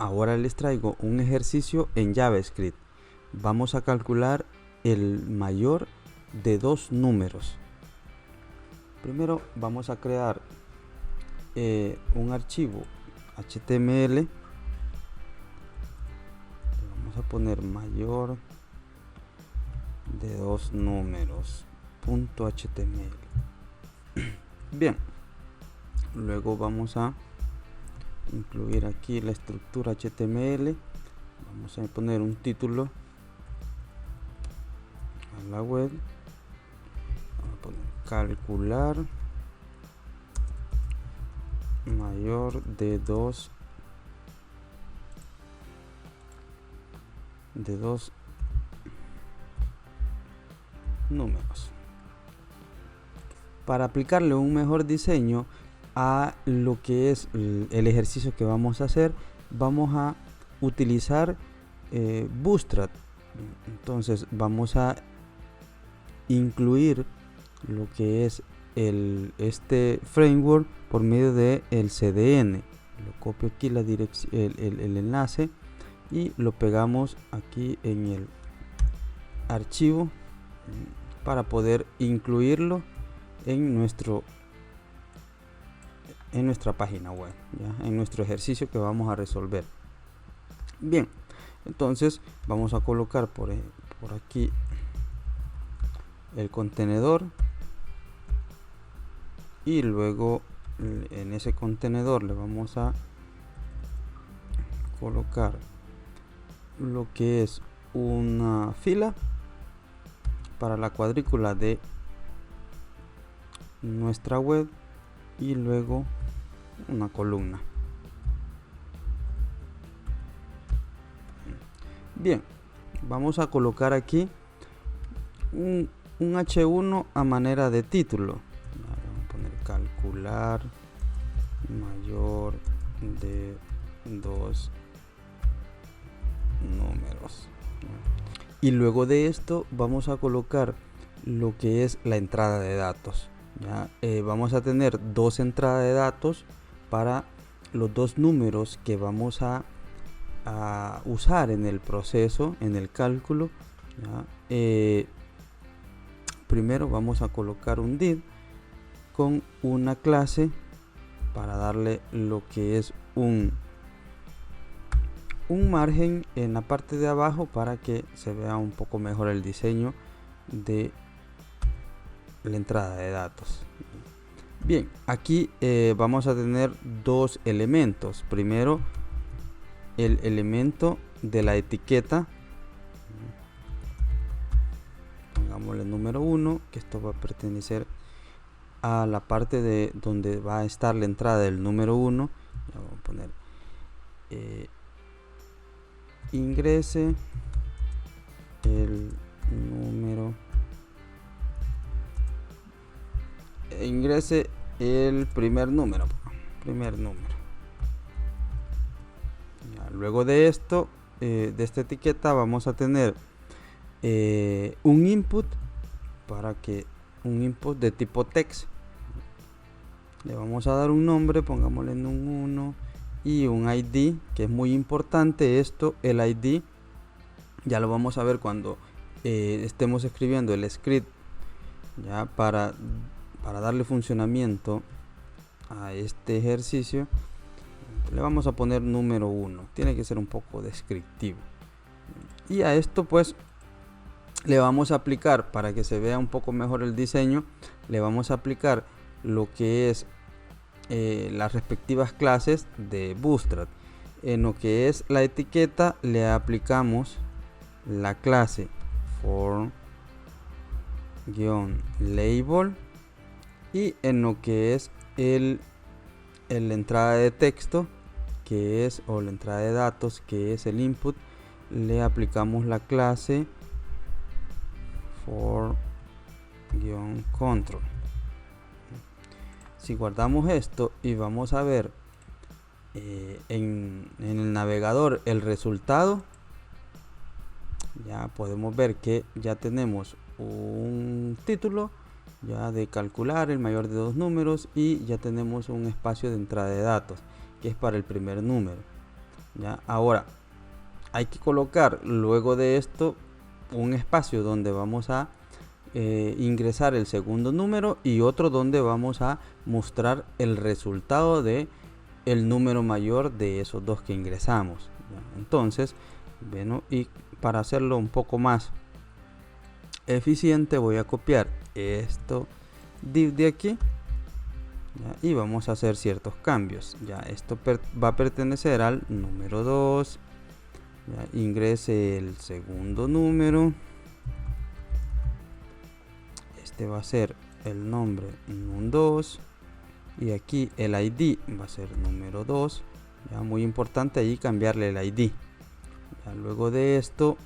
ahora les traigo un ejercicio en JavaScript. Vamos a calcular el mayor de dos números. Primero vamos a crear un archivo HTML. Vamos a poner mayor de dos números .html. Bien, luego vamos a incluir aquí la estructura HTML. Vamos a poner un título a la web. Vamos a poner calcular mayor de dos números. Para aplicarle un mejor diseño a lo que es el ejercicio que vamos a hacer, vamos a utilizar Bootstrap. Entonces vamos a incluir lo que es este framework por medio de el CDN. Lo copio aquí la dirección, el enlace, y lo pegamos aquí en el archivo para poder incluirlo en nuestra página web, ¿ya? En nuestro ejercicio que vamos a resolver. Bien, entonces vamos a colocar por aquí el contenedor, y luego en ese contenedor le vamos a colocar lo que es una fila para la cuadrícula de nuestra web y luego una columna. Bien, vamos a colocar aquí un H1 a manera de título. Vamos a poner calcular mayor de dos números. Y luego de esto vamos a colocar lo que es la entrada de datos. ¿Ya? Vamos a tener dos entradas de datos para los dos números que vamos a usar en el proceso, en el cálculo. ¿Ya? Primero vamos a colocar un div con una clase para darle lo que es un margen en la parte de abajo para que se vea un poco mejor el diseño de la entrada de datos. Bien, aquí vamos a tener dos elementos. Primero, el elemento de la etiqueta, pongámosle número 1, que esto va a pertenecer a la parte de donde va a estar la entrada del número 1. Vamos a poner ingrese el número, ingrese el primer número. Ya, luego de esto, de esta etiqueta, vamos a tener un input un input de tipo text. Le vamos a dar un nombre, pongámosle en un 1, y un ID, que es muy importante esto. El ID ya lo vamos a ver cuando estemos escribiendo el script, ya para darle funcionamiento a este ejercicio. Le vamos a poner número 1, tiene que ser un poco descriptivo, y a esto pues le vamos a aplicar, para que se vea un poco mejor el diseño, le vamos a aplicar lo que es las respectivas clases de Bootstrap. En lo que es la etiqueta le aplicamos la clase form-label, y en lo que es la entrada de texto, que es, o la entrada de datos, que es el input, le aplicamos la clase for-control. Si guardamos esto y vamos a ver en el navegador el resultado, ya podemos ver que ya tenemos un título ya de calcular el mayor de dos números, y ya tenemos un espacio de entrada de datos que es para el primer número. ¿ya? Ahora hay que colocar luego de esto un espacio donde vamos a ingresar el segundo número y otro donde vamos a mostrar el resultado de el número mayor de esos dos que ingresamos, ¿ya? Entonces, bueno, y para hacerlo un poco más eficiente voy a copiar esto div de aquí, ¿ya? Y vamos a hacer ciertos cambios. Ya esto va a pertenecer al número 2, ¿ya? Ingrese el segundo número, este va a ser el nombre num2 y aquí el ID va a ser número 2, ya muy importante ahí cambiarle el ID. Ya luego de esto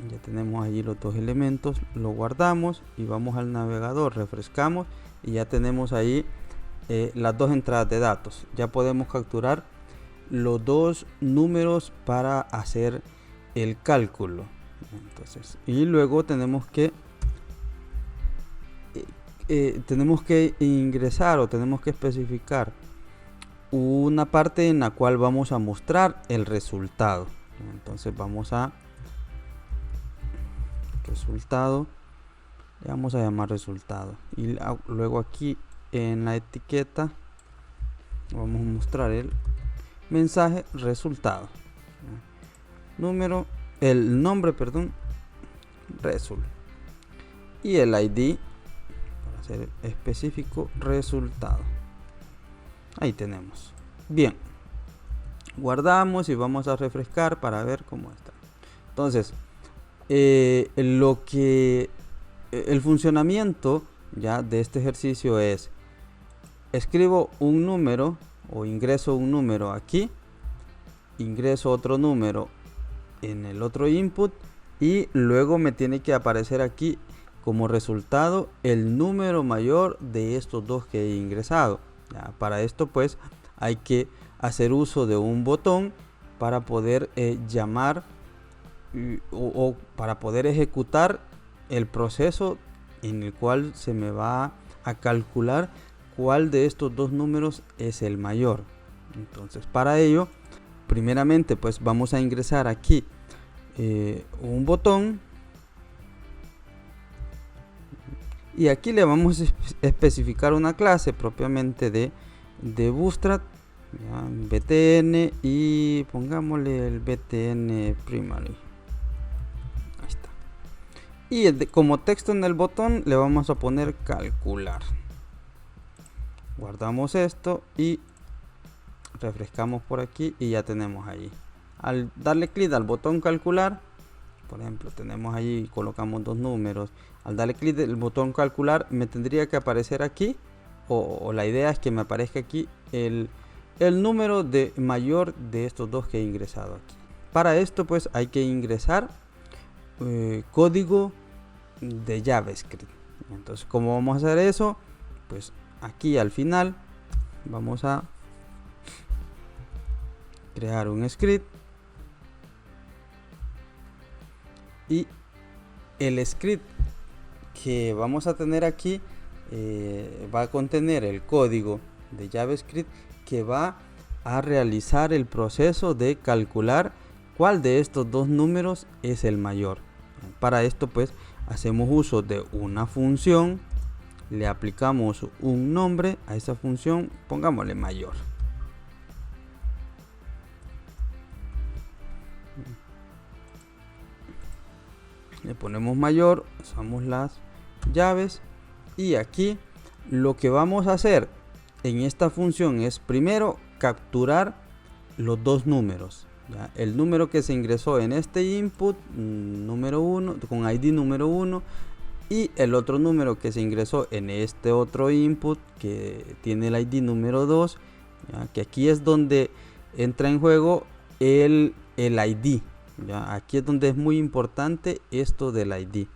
ya tenemos allí los dos elementos, lo guardamos y vamos al navegador, refrescamos y ya tenemos ahí las dos entradas de datos. Ya podemos capturar los dos números para hacer el cálculo. Entonces, y luego tenemos que ingresar o tenemos que especificar una parte en la cual vamos a mostrar el resultado. Entonces vamos a resultado, le vamos a llamar resultado y luego aquí en la etiqueta vamos a mostrar el mensaje resultado, el nombre, perdón, result, y el ID para ser específico, resultado. Ahí tenemos. Bien, guardamos y vamos a refrescar para ver cómo está. Entonces el funcionamiento ya de este ejercicio es: escribo un número o ingreso un número aquí, ingreso otro número en el otro input y luego me tiene que aparecer aquí como resultado el número mayor de estos dos que he ingresado. Ya, para esto pues hay que hacer uso de un botón para poder llamar o para poder ejecutar el proceso en el cual se me va a calcular cuál de estos dos números es el mayor. Entonces para ello primeramente pues vamos a ingresar aquí un botón y aquí le vamos a especificar una clase propiamente de Bootstrap, ya, btn, y pongámosle el btn primary. Ahí está. Y como texto en el botón le vamos a poner calcular. Guardamos esto y refrescamos por aquí y ya tenemos ahí. Al darle clic al botón calcular, por ejemplo, tenemos ahí, colocamos dos números. Al darle clic del botón calcular me tendría que aparecer aquí, o la idea es que me aparezca aquí el número de mayor de estos dos que he ingresado aquí. Para esto pues hay que ingresar código de JavaScript. Entonces, ¿cómo vamos a hacer eso? Pues aquí al final vamos a crear un script y el script que vamos a tener aquí va a contener el código de JavaScript que va a realizar el proceso de calcular cuál de estos dos números es el mayor. Para esto pues hacemos uso de una función, le aplicamos un nombre a esa función, pongámosle mayor. Le ponemos mayor, usamos las llaves y aquí lo que vamos a hacer en esta función es primero capturar los dos números, ¿ya? El número que se ingresó en este input número 1 con ID número 1 y el otro número que se ingresó en este otro input que tiene el ID número 2, ¿ya? Que aquí es donde entra en juego el ID. Ya, aquí es donde es muy importante esto del ID.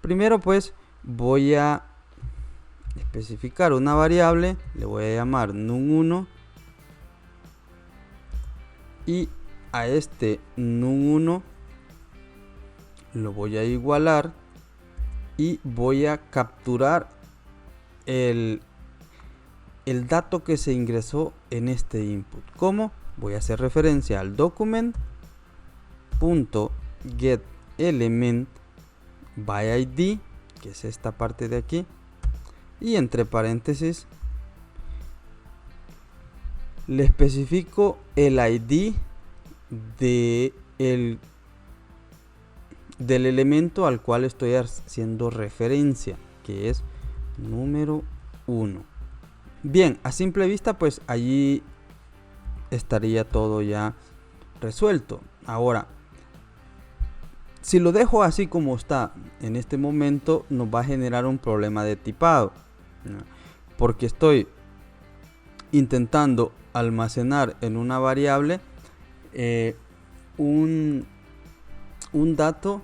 Primero pues voy a especificar una variable, le voy a llamar num1 y a este num1 lo voy a igualar y voy a capturar el dato que se ingresó en este input. ¿Cómo? voy a hacer referencia al document.getElement by ID, que es esta parte de aquí, y entre paréntesis le especifico el ID del elemento al cual estoy haciendo referencia, que es número 1. Bien, a simple vista pues allí estaría todo ya resuelto. Ahora, si lo dejo así como está en este momento, nos va a generar un problema de tipado, ¿no? Porque estoy intentando almacenar en una variable un dato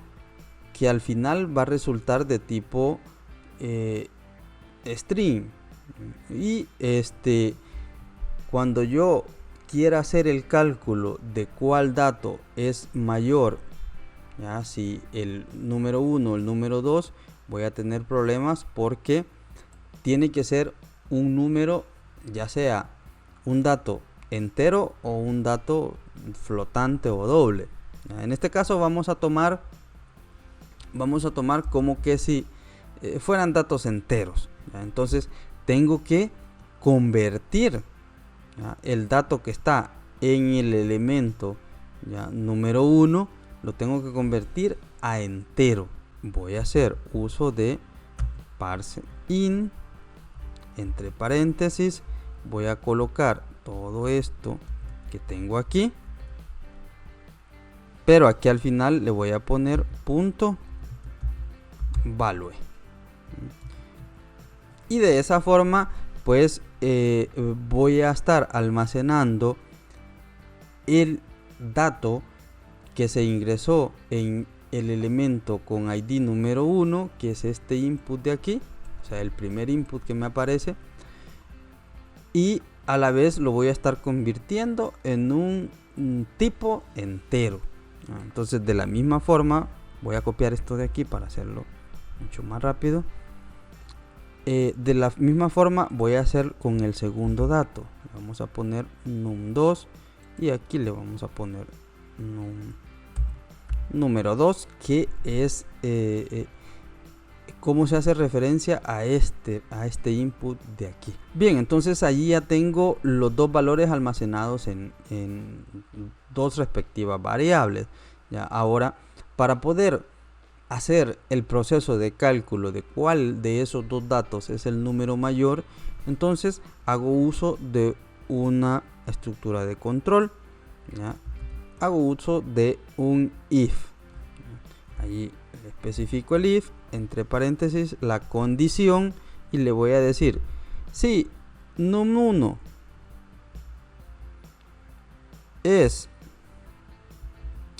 que al final va a resultar de tipo string, y cuando yo quiera hacer el cálculo de cuál dato es mayor, ya, si el número 1 o el número 2, voy a tener problemas porque tiene que ser un número, ya sea un dato entero o un dato flotante o doble. Ya, en este caso vamos a tomar como que si fueran datos enteros. Ya, entonces tengo que convertir, ya, el dato que está en el elemento, ya, número 1, lo tengo que convertir a entero. Voy a hacer uso de parse in, entre paréntesis voy a colocar todo esto que tengo aquí, pero aquí al final le voy a poner punto value, y de esa forma pues voy a estar almacenando el dato que se ingresó en el elemento con ID número 1, que es este input de aquí, o sea, el primer input que me aparece, y a la vez lo voy a estar convirtiendo en un tipo entero. Entonces de la misma forma voy a copiar esto de aquí para hacerlo mucho más rápido. De la misma forma voy a hacer con el segundo dato. Vamos a poner num2 y aquí le vamos a poner número 2, que es cómo se hace referencia a este input de aquí. Bien, entonces allí ya tengo los dos valores almacenados en dos respectivas variables. Ya, ahora, para poder hacer el proceso de cálculo de cuál de esos dos datos es el número mayor, entonces hago uso de una estructura de control. ¿Ya? Hago uso de un if. Allí especifico el if, entre paréntesis la condición, y le voy a decir si num1 es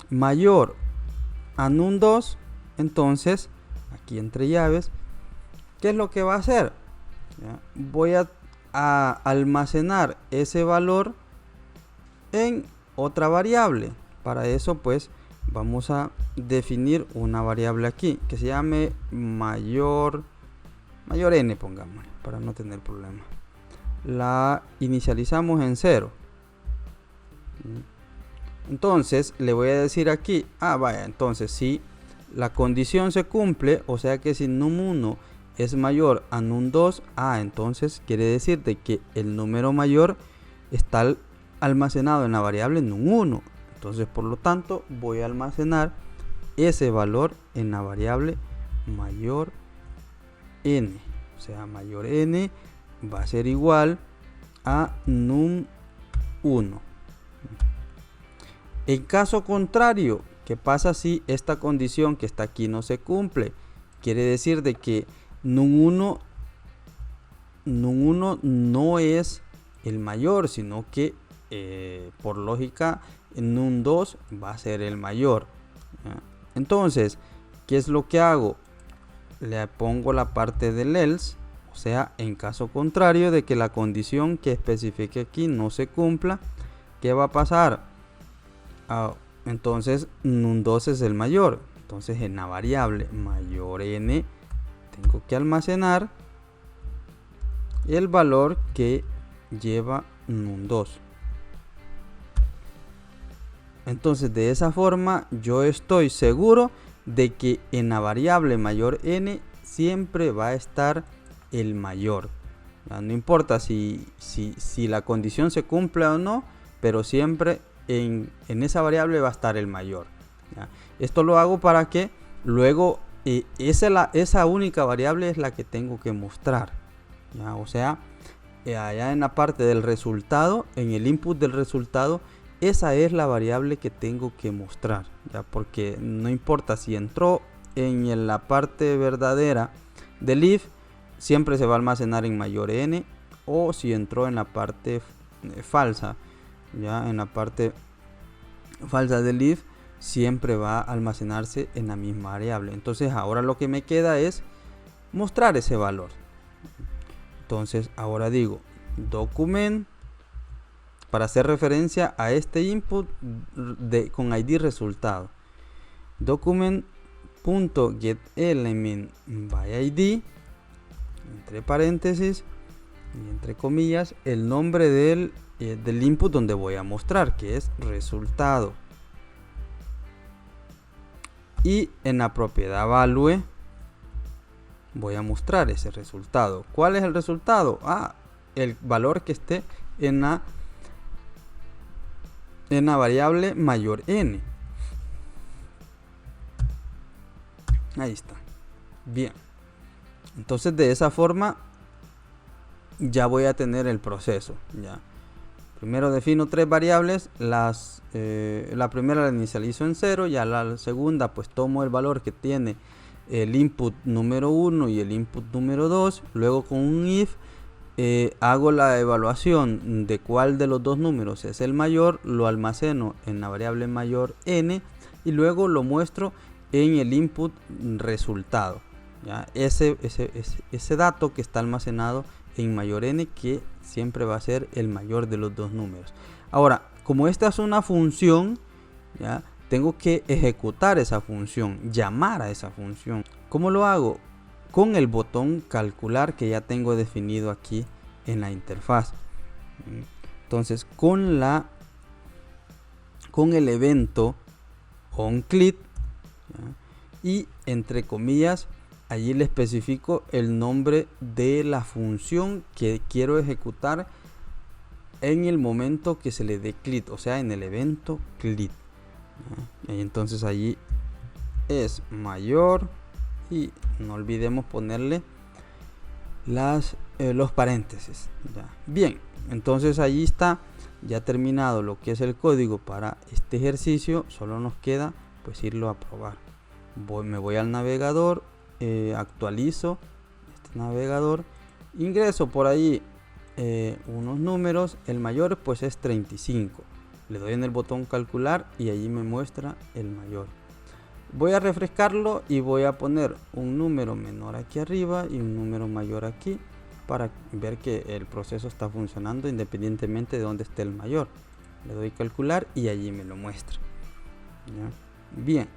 mayor a num2, entonces aquí entre llaves, ¿qué es lo que va a hacer? ¿Ya? Voy a almacenar ese valor en otra variable. Para eso pues vamos a definir una variable aquí que se llame mayor n, pongamos, para no tener problema. La inicializamos en 0. Entonces le voy a decir aquí, vaya, entonces si la condición se cumple, o sea que si num1 es mayor a num2, entonces quiere decir de que el número mayor está almacenado en la variable num1. Entonces por lo tanto voy a almacenar ese valor en la variable mayor n, o sea, mayor n va a ser igual a num1. En caso contrario, ¿qué pasa si esta condición que está aquí no se cumple? Quiere decir de que num1 no es el mayor, sino que por lógica num2 va a ser el mayor. ¿Ya? Entonces, ¿qué es lo que hago? Le pongo la parte del else, o sea, en caso contrario de que la condición que especifique aquí no se cumpla, ¿qué va a pasar? Entonces num2 es el mayor. Entonces en la variable mayor n tengo que almacenar el valor que lleva num2. Entonces de esa forma yo estoy seguro de que en la variable mayor n siempre va a estar el mayor. No importa si la condición se cumple o no, pero siempre en esa variable va a estar el mayor. ¿Ya? Esto lo hago para que luego esa única variable es la que tengo que mostrar. ¿Ya? O sea, allá en la parte del resultado, en el input del resultado, esa es la variable que tengo que mostrar. ¿Ya? Porque no importa si entró en la parte verdadera del if, siempre se va a almacenar en mayor n, o si entró en la parte falsa, ya en la parte falsa del if, siempre va a almacenarse en la misma variable. Entonces ahora lo que me queda es mostrar ese valor. Entonces ahora digo document, para hacer referencia a este input con id resultado, document.getElement by id, entre paréntesis y entre comillas, el nombre del input donde voy a mostrar, que es resultado. Y en la propiedad value voy a mostrar ese resultado. ¿Cuál es el resultado? El valor que esté en la variable mayor n. Ahí está. Bien. Entonces de esa forma ya voy a tener el proceso. Ya. Primero defino tres variables. La primera la inicializo en 0. Ya la segunda pues tomo el valor que tiene el input número 1 y el input número 2. Luego con un if hago la evaluación de cuál de los dos números es el mayor. Lo almaceno en la variable mayor n. Y luego lo muestro en el input resultado. ¿Ya? Ese dato que está almacenado en mayor n, que siempre va a ser el mayor de los dos números. Ahora, como esta es una función, ¿ya? Tengo que ejecutar esa función, llamar a esa función. ¿Cómo lo hago? Con el botón calcular que ya tengo definido aquí en la interfaz. Entonces con el evento onClick, y entre comillas allí le especifico el nombre de la función que quiero ejecutar en el momento que se le dé clic, o sea en el evento click. Y entonces allí es mayor, y no olvidemos ponerle los paréntesis. ¿Ya? Bien, entonces allí está ya terminado lo que es el código para este ejercicio. Solo nos queda pues irlo a probar. Me voy al navegador, actualizo este navegador, ingreso por ahí unos números. El mayor pues es 35. Le doy en el botón calcular y allí me muestra el mayor. Voy a refrescarlo y voy a poner un número menor aquí arriba y un número mayor aquí, para ver que el proceso está funcionando independientemente de donde esté el mayor. Le doy calcular y allí me lo muestra. ¿Ya? Bien,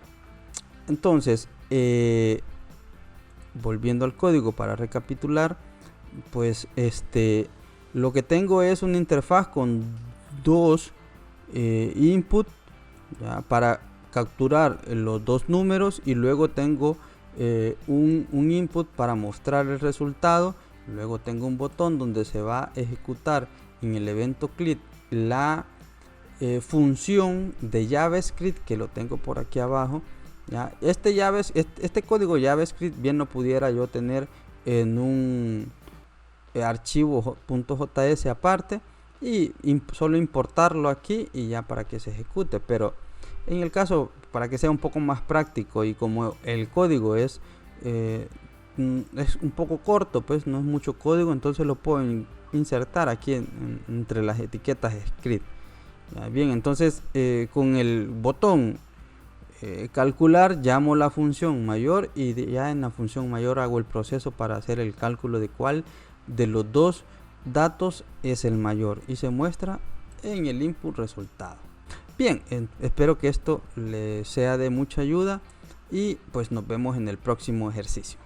entonces volviendo al código para recapitular, pues lo que tengo es una interfaz con dos input, ¿ya? Para capturar los dos números, y luego tengo un input para mostrar el resultado. Luego tengo un botón donde se va a ejecutar en el evento click la función de JavaScript, que lo tengo por aquí abajo. ¿Ya? Este código JavaScript bien lo pudiera yo tener en un archivo .js aparte y solo importarlo aquí y ya para que se ejecute. Pero en el caso, para que sea un poco más práctico, y como el código es un poco corto, pues no es mucho código, entonces lo puedo insertar aquí entre las etiquetas script. ¿Ya? Bien, entonces con el botón calcular llamo la función mayor, y ya en la función mayor hago el proceso para hacer el cálculo de cuál de los dos datos es el mayor, y se muestra en el input resultado. Bien, espero que esto les sea de mucha ayuda, y pues nos vemos en el próximo ejercicio.